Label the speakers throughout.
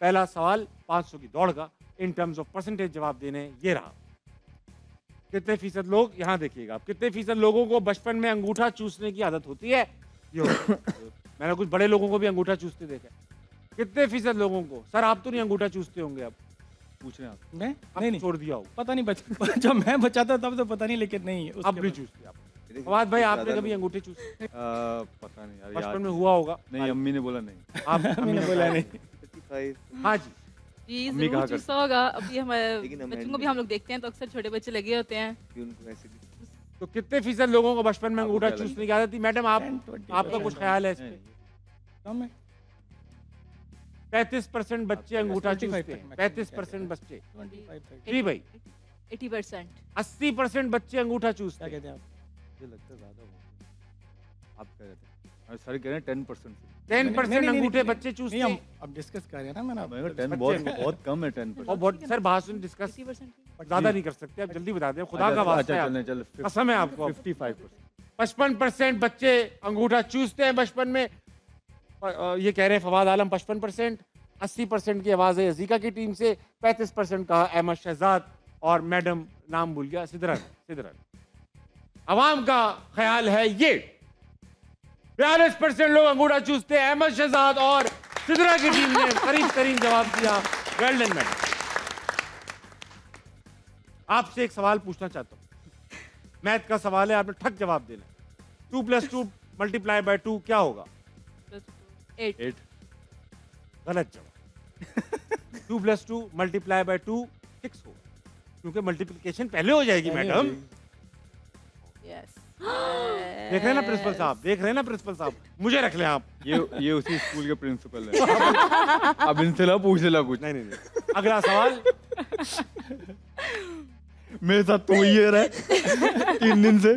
Speaker 1: पहला सवाल 500 की दौड़ का इन टर्म्स ऑफ परसेंटेज जवाब देने हैं, ये रहा। कितने फीसद लोग, यहाँ देखिएगा आप, कितने फीसद लोगों को बचपन में अंगूठा चूसने की आदत होती है? ये मैंने कुछ बड़े लोगों को भी अंगूठा चूसते देखा है। कितने फीसद लोगों को? सर आप तो नहीं अंगूठा चूसते होंगे, अब पूछ रहे हैं आप।
Speaker 2: मैं
Speaker 1: नहीं छोड़ दिया हो,
Speaker 2: पता नहीं जब मैं बचा था तब तो पता नहीं, लेकिन नहीं
Speaker 1: अब भी चूसते आप। फवाद भाई आपने कभी अंगूठे चूसे?
Speaker 3: पता नहीं यार,
Speaker 1: बचपन में हुआ होगा।
Speaker 3: नहीं, अम्मी ने बोला नहीं।
Speaker 1: आप
Speaker 2: अम्मी ने बोला नहीं।
Speaker 1: हाँ जी
Speaker 4: जी जरूर चूसा होगा। अभी हमारे बच्चों को भी हम लोग देखते हैं तो अक्सर छोटे बच्चे लगे होते हैं।
Speaker 1: तो कितने फीसद लोगों को बचपन में अंगूठा चूसने की आदत थी? मैडम आपका कुछ ख्याल है इस पे? 35% बच्चे अंगूठा चूसते हैं। 35% बच्चे। जी भाई
Speaker 4: 80%।
Speaker 1: 80% बच्चे अंगूठा चूसते हैं।
Speaker 3: मुझे लगता है ज्यादा होगा। आप कह रहे थे, सर कह रहे हैं 10%।
Speaker 1: 10% अंगूठे बच्चे चूसते हैं।
Speaker 2: अब डिस्कस कर रहे हैं ना, मैंने
Speaker 3: 10 बहुत कम है। 10%।
Speaker 1: और बहुत सर भाषण डिस्कस ज्यादा नहीं कर सकते, आप जल्दी बता दें, खुदा का वास्ता है, कसम है आपको।
Speaker 3: 55%।
Speaker 1: 55% बच्चे अंगूठा चूसते हैं बचपन में। ये कह रहे हैं फवाद आलम 55%। 80% की आवाज है अजीका की टीम से। 35% कहा अहमद शहजाद और मैडम नाम भूल गया, सिदरन। अवाम का ख्याल है ये 42% लोग अंगूठा चूसते हैं। अहमद शहजाद और सिदरा की टीम ने करीब करीब जवाब दिया। Well done madam. आपसे एक सवाल पूछना चाहता हूं, मैथ का सवाल है, आपने ठक जवाब देना। 2 + 2 × 2 क्या होगा?
Speaker 4: 8।
Speaker 1: गलत जवाब। 2 + 2 × 2 6 होगा, क्योंकि मल्टीप्लिकेशन पहले हो जाएगी मैडम।
Speaker 4: यस
Speaker 1: देख रहे हैं ना प्रिंसिपल साहब, देख रहे हैं ना प्रिंसिपल साहब, मुझे रख लें आप।
Speaker 3: ये उसी स्कूल के प्रिंसिपल है। अब इनसे ना पूछ लेना कुछ।
Speaker 1: नहीं। अगला सवाल।
Speaker 3: मेरे साथ तो ये रहा है 3 दिन से।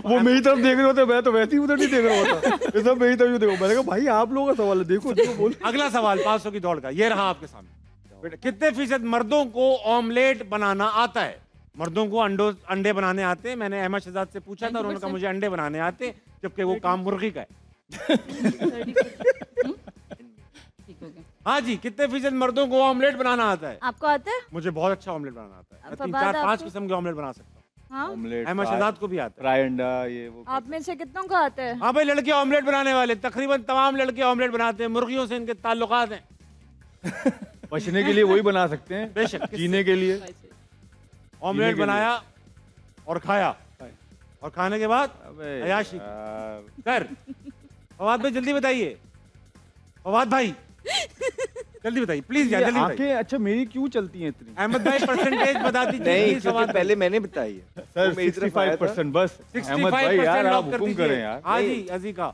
Speaker 3: वो मेरी तरफ देख रहे होते, मैं तो वैसे ही उधर नहीं देख रहा होता। ये सब मेरी तरफ देखो। मैंने कहा भाई आप लोगों का सवाल है, देखो बोल।
Speaker 1: अगला सवाल 500 की दौड़ का, ये रहा आपके सामने। कितने फीसद मर्दों को ऑमलेट बनाना आता है? मर्दों को अंडे बनाने आते हैं? मैंने अहमद शहजाद से पूछा था, उन्होंने कहा मुझे अंडे बनाने आते, जबकि वो काम मुर्गी का है। हाँ जी, कितने फीसद मर्दों को ऑमलेट बनाना आता है?
Speaker 5: आपको आता है?
Speaker 1: मुझे बहुत अच्छा ऑमलेट बनाना आता है। मैं 3, 4, 5 किस्म के ऑमलेट बना सकता हूँ।
Speaker 3: ऑमलेट
Speaker 1: अहमद शहजाद को भी आता है।
Speaker 3: फ्राई अंडा, ये वो।
Speaker 5: आप में से कितनों को आता है?
Speaker 1: हाँ भाई, लड़के ऑमलेट बनाने वाले तकरीबन तमाम लड़के ऑमलेट बनाते हैं। मुर्गियों से इनके ताल्लुकात हैं।
Speaker 3: बचने के लिए वही बना सकते हैं,
Speaker 1: बेशक।
Speaker 3: जीने के लिए
Speaker 1: ऑमलेट बनाया और खाया, और खाने के बाद अयाशी कर। फवाद भाई जल्दी बताइए, फवाद भाई जल्दी बताइए प्लीज यार, जल्दी बताइए।
Speaker 3: अच्छा मेरी क्यों चलती हैं इतनी?
Speaker 1: अहमद भाई परसेंटेज बता दीजिए।
Speaker 6: नहीं, क्योंकि पहले मैंने बताई है
Speaker 3: सर। 65% बस। अहमद भाई यार आप हुक्म करें यार।
Speaker 1: हाँ जी अजीका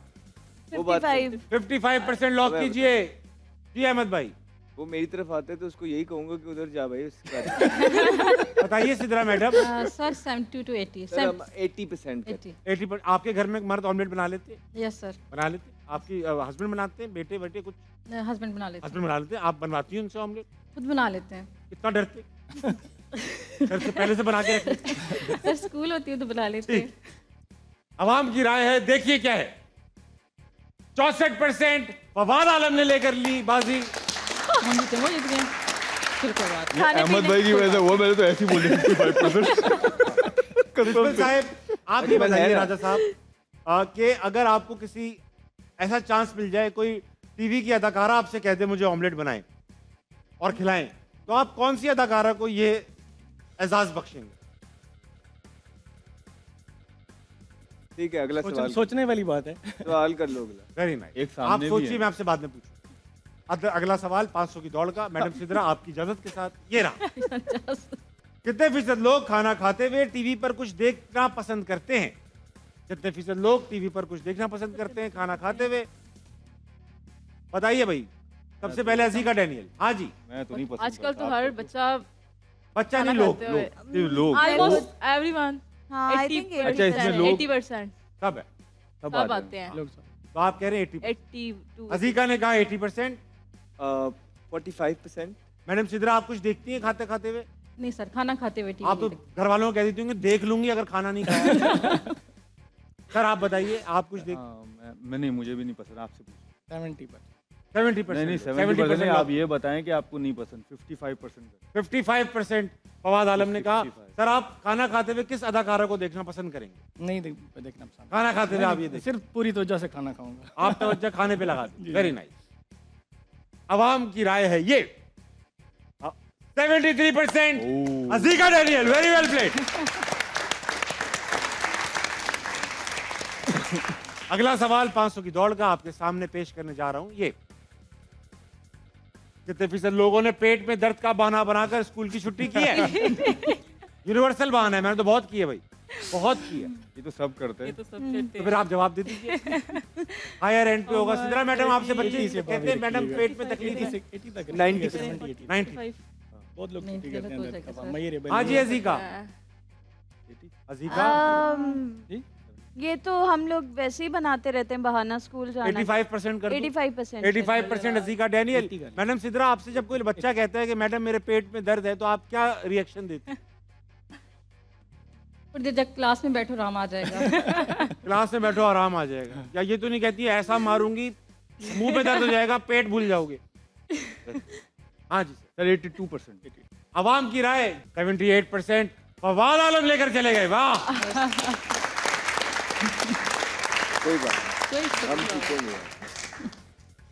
Speaker 5: 55।
Speaker 1: 55% लॉक कीजिए। जी अहमद भाई,
Speaker 6: वो मेरी तरफ आते तो उसको यही कहूंगा कि उधर जा भाई।
Speaker 1: बताइए सिद्रा मैडम।
Speaker 4: Sir 70 to 80।
Speaker 6: 80%।
Speaker 1: 80%। आपके घर में मर्द ऑमलेट बना लेते?
Speaker 4: Yes sir.
Speaker 1: बना लेते? आपकी हस्बैंड बनाते हैं? बेटे बेटे कुछ?
Speaker 4: हस्बैंड बना लेते हैं।
Speaker 1: हस्बैंड बना लेते हैं। आप बनवाती हैं उनसे ऑमलेट?
Speaker 4: खुद बना लेते हैं।
Speaker 1: कितना डरते? घर से पहले से बना के रखते?
Speaker 4: सर स्कूल होती है तो बना लेते हैं।
Speaker 1: अवाम की राय है, देखिए क्या है। 64% फवाद आलम ने लेकर ली बाजी।
Speaker 3: अहमद भाई की वजह से वो, मैंने तो ऐसी बोली 65%।
Speaker 1: साहब आप ये बताइए राजा साहब कि अगर आपको किसी ऐसा चांस मिल जाए, कोई टीवी की अदाकारा आपसे कहते मुझे ऑमलेट बनाएं और खिलाएं, तो आप कौन सी अदाकारा को ये एजाज बख्शेंगे?
Speaker 6: ठीक है, अगला सवाल।
Speaker 2: सोचने वाली बात है।
Speaker 6: सवाल कर लो अगला।
Speaker 1: Very nice. आप सोचिए, मैं आपसे बाद में पूछूं। अगला सवाल 500 की दौड़ का, मैडम सिद्रा आपकी इजाजत के साथ ये रहा। कितने फीसद लोग खाना खाते हुए टीवी पर कुछ देखना पसंद करते हैं? कितने फीसद लोग टीवी पर कुछ देखना पसंद करते हैं खाना खाते हुए? बताइए भाई। सबसे पहले अजीका डैनियल। हाँ जी।
Speaker 3: मैं तो नहीं पसंद।
Speaker 4: आजकल तो हर बच्चा
Speaker 1: नहीं, लोग
Speaker 4: ऑलमोस्ट एवरीवन।
Speaker 3: अच्छा इसमें लोग
Speaker 4: 80%
Speaker 1: सब है,
Speaker 4: सब आते हैं।
Speaker 1: तो आप कह रहे हैं
Speaker 4: 82।
Speaker 1: अजीका ने कहा 80%।
Speaker 6: 45%।
Speaker 1: मैडम सिद्रा आप कुछ देखती हैं खाते खाते हुए?
Speaker 4: नहीं सर, खाना खाते हुए
Speaker 1: आप तो घर वालों को कह देती होंगी देख लूंगी अगर खाना नहीं खाया। सर आप बताइए, आप कुछ देख?
Speaker 3: मैं नहीं, मुझे भी नहीं पसंद। आपसे
Speaker 2: 70%।
Speaker 1: 70%।
Speaker 3: नहीं 70% नहीं, आप ये बताएं कि आपको नहीं पसंद। 55%।
Speaker 1: 55% फवाद आलम ने कहा।
Speaker 3: 55।
Speaker 1: सर आप खाना खाते हुए किस अदाकारा को देखना पसंद करेंगे?
Speaker 2: नहीं देखना पसंद।
Speaker 1: खाना खाते हुए आप ये देखिए,
Speaker 2: सिर्फ पूरी तवज्जो से खाना खाऊंगा।
Speaker 1: आप तवज्जो खाने पे लगा दें। Very nice. अवाम की राय है ये 73%। अज़ीका डैनियल, वेरी वेल प्लेड। अगला सवाल 500 की दौड़ का आपके सामने पेश करने जा रहा हूं। ये कितने फीसद लोगों ने पेट में दर्द का बहाना बनाकर स्कूल की छुट्टी की है? यूनिवर्सल बहाना है, मैंने तो बहुत की है भाई, बहुत की है।
Speaker 3: ये तो सब करते
Speaker 4: ये
Speaker 3: हैं।
Speaker 4: तो सब करते
Speaker 1: तो फिर आप जवाब दे दीजिए। हायर एंड पे होगा। सिद्रा मैडम आपसे बच्चे कहते हैं मैडम पेट में तकलीफ है।
Speaker 2: 80 तक
Speaker 6: 90
Speaker 2: 70 80
Speaker 1: 90।
Speaker 2: बहुत लोग
Speaker 4: नहीं,
Speaker 2: छुट्टी
Speaker 4: गलत
Speaker 2: करते
Speaker 4: हो
Speaker 2: हैं
Speaker 4: जाएगा
Speaker 2: दर्द
Speaker 4: सर।
Speaker 2: का। मैं ये रेबेल
Speaker 1: हाँ जी अज़ीका। अज़ीका
Speaker 2: जी
Speaker 5: ये तो हम लोग वैसे ही बनाते रहते हैं बहाना स्कूल जाना।
Speaker 1: 85% कर
Speaker 5: 85%।
Speaker 1: 85% अज़ीका डैनियल।
Speaker 2: 80 का।
Speaker 1: मैडम सिद्रा आपसे जब कोई बच्चा कहता है कि मैडम मेरे पेट में दर्द है तो आप क्या रिएक्शन देते हैं?
Speaker 4: और जब क्लास में बैठो आराम आ जाएगा।
Speaker 1: क्लास में बैठो आराम आ जाएगा। या ये तो नहीं कहती है ऐसा मारूंगी मुंह पे दर्द हो जाएगा, पेट भूल जाओगे? हाँ जी
Speaker 3: सर 82%।
Speaker 1: अवाम की राय 78%। फवाद आलम लेकर चले गए। वाह।
Speaker 6: कोई बात नहीं, हम सीखेंगे।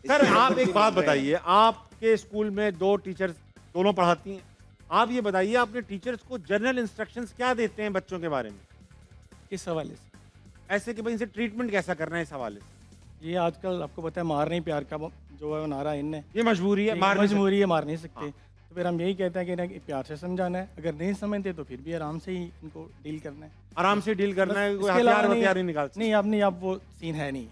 Speaker 1: सर आप एक बात बताइए, आपके स्कूल में 2 टीचर्स दोनों पढ़ाती हैं, आप ये बताइए अपने टीचर्स को जनरल इंस्ट्रक्शंस क्या देते हैं बच्चों के बारे में?
Speaker 2: किस हवाले से?
Speaker 1: ऐसे कि भाई इनसे ट्रीटमेंट कैसा करना है इस हवाले से?
Speaker 2: ये आजकल आपको पता है मार नहीं प्यार का जो है वो नारा इनने
Speaker 1: ये मजबूरी है, मार नहीं सकते।
Speaker 2: मजबूरी है, मार नहीं सकते। तो फिर हम यही कहते हैं कि ना प्यार से समझाना है, अगर नहीं समझते तो फिर भी आराम से ही इनको डील करना है।
Speaker 1: आराम से डील करना है,
Speaker 2: बस
Speaker 1: कोई
Speaker 2: इसके अलावा
Speaker 1: हथियार नहीं निकाल सकते।
Speaker 2: नहीं आप वो सीन है नहीं।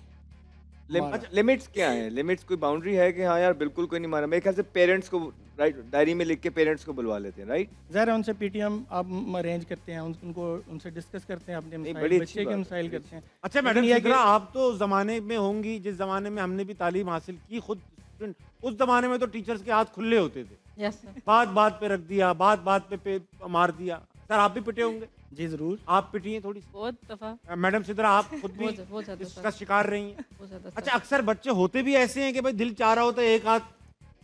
Speaker 6: अच्छा लिमिट्स क्या है? लिमिट्स कोई बाउंड्री है कि हाँ यार बिल्कुल कोई नहीं मारा? मेरे ख्याल से पेरेंट्स को राइट डायरी में लिख के पेरेंट्स को बुलवा लेते हैं, राइट?
Speaker 2: ज़ाहिर है उनसे पीटीएम आप अरेंज करते हैं, उनको उनसे डिस्कस करते हैं, अपने
Speaker 6: बड़ी
Speaker 2: मसाइल,
Speaker 6: अच्छी
Speaker 2: बच्चे के
Speaker 6: बात है,
Speaker 2: मसाइल
Speaker 6: बड़ी
Speaker 2: करते हैं।
Speaker 1: अच्छा मैडम सिद्रा, आप तो उस जमाने में होंगी जिस जमाने में हमने भी तालीम हासिल की खुद स्टूडेंट, उस जमाने में तो टीचर्स के हाथ खुले होते थे,
Speaker 4: यस सर।
Speaker 1: बात बात पे रख दिया, बात बात पे मार दिया। सर आप भी पिटे होंगे?
Speaker 2: जी ज़रूर।
Speaker 1: आप पिटी हैं थोड़ी सी?
Speaker 4: बहुत दफा।
Speaker 1: मैडम सिद्रा आप खुद भी
Speaker 4: बहुत ज्यादा
Speaker 1: इसका शिकार रही हैं?
Speaker 4: बहुत ज्यादा
Speaker 1: अच्छा अक्सर बच्चे होते भी ऐसे हैं कि भाई दिल चाह रहा होता है एक हाथ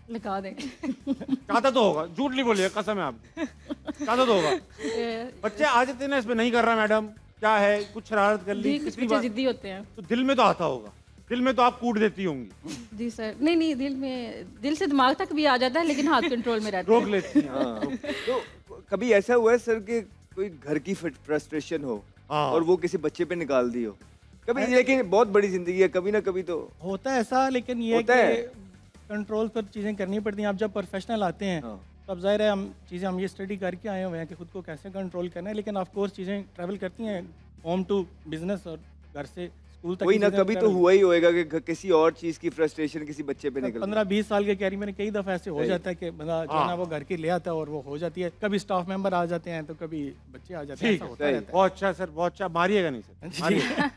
Speaker 4: लगा देंगे।
Speaker 1: चाहता तो होगा, झूठ नहीं बोलिए, कसम है आपकी, चाहता तो होगा। बच्चे आ जाते हैं ना इसमें, नहीं कर रहा मैडम, क्या है, कुछ शरारत कर ली,
Speaker 4: कुछ
Speaker 1: कितनी
Speaker 4: बच्चे
Speaker 1: बार,
Speaker 4: जिद्दी होते हैं।
Speaker 1: तो दिल में तो आता होगा, दिल में तो आप कूट देती होंगी।
Speaker 4: जी सर। नहीं दिल से दिमाग तक भी आ जाता है, लेकिन हाथ कंट्रोल में रहता है।
Speaker 1: रोक लेती हैं।
Speaker 6: हाँ। तो कभी ऐसा हुआ है सर कि कोई घर की फ्रस्ट्रेशन हो
Speaker 1: हाँ।
Speaker 6: और वो किसी बच्चे पे निकाल दी हो? कभी, लेकिन बहुत बड़ी जिंदगी है, कभी ना कभी तो
Speaker 2: होता है ऐसा, लेकिन ये
Speaker 6: होता है।
Speaker 2: कंट्रोल पर चीज़ें करनी पड़ती हैं। आप जब प्रोफेशनल आते हैं
Speaker 6: हाँ।
Speaker 2: तो अब ज़ाहिर है हम ये स्टडी करके आए हुए हैं कि खुद को कैसे कंट्रोल करना है, लेकिन ऑफ कोर्स चीज़ें ट्रैवल करती हैं होम टू बिजनेस और घर से स्कूल तक।
Speaker 6: वही ना, कभी तो हुआ ही होएगा कि किसी और चीज की फ्रस्ट्रेशन किसी बच्चे पे निकल
Speaker 2: 15-20 साल के कैरियर में कई दफ़ा ऐसे हो जाता है कि बंदा जो है ना वो घर के ले आता है और वो हो जाती है। कभी स्टाफ मेंबर आ जाते हैं तो कभी बच्चे आ जाते हैं,
Speaker 1: ठीक
Speaker 2: ऐसा
Speaker 1: है,
Speaker 2: होता रहता है।
Speaker 1: बहुत अच्छा सर, बहुत अच्छा। मारिएगा नहीं सर,
Speaker 2: जी।
Speaker 1: मारिएगा।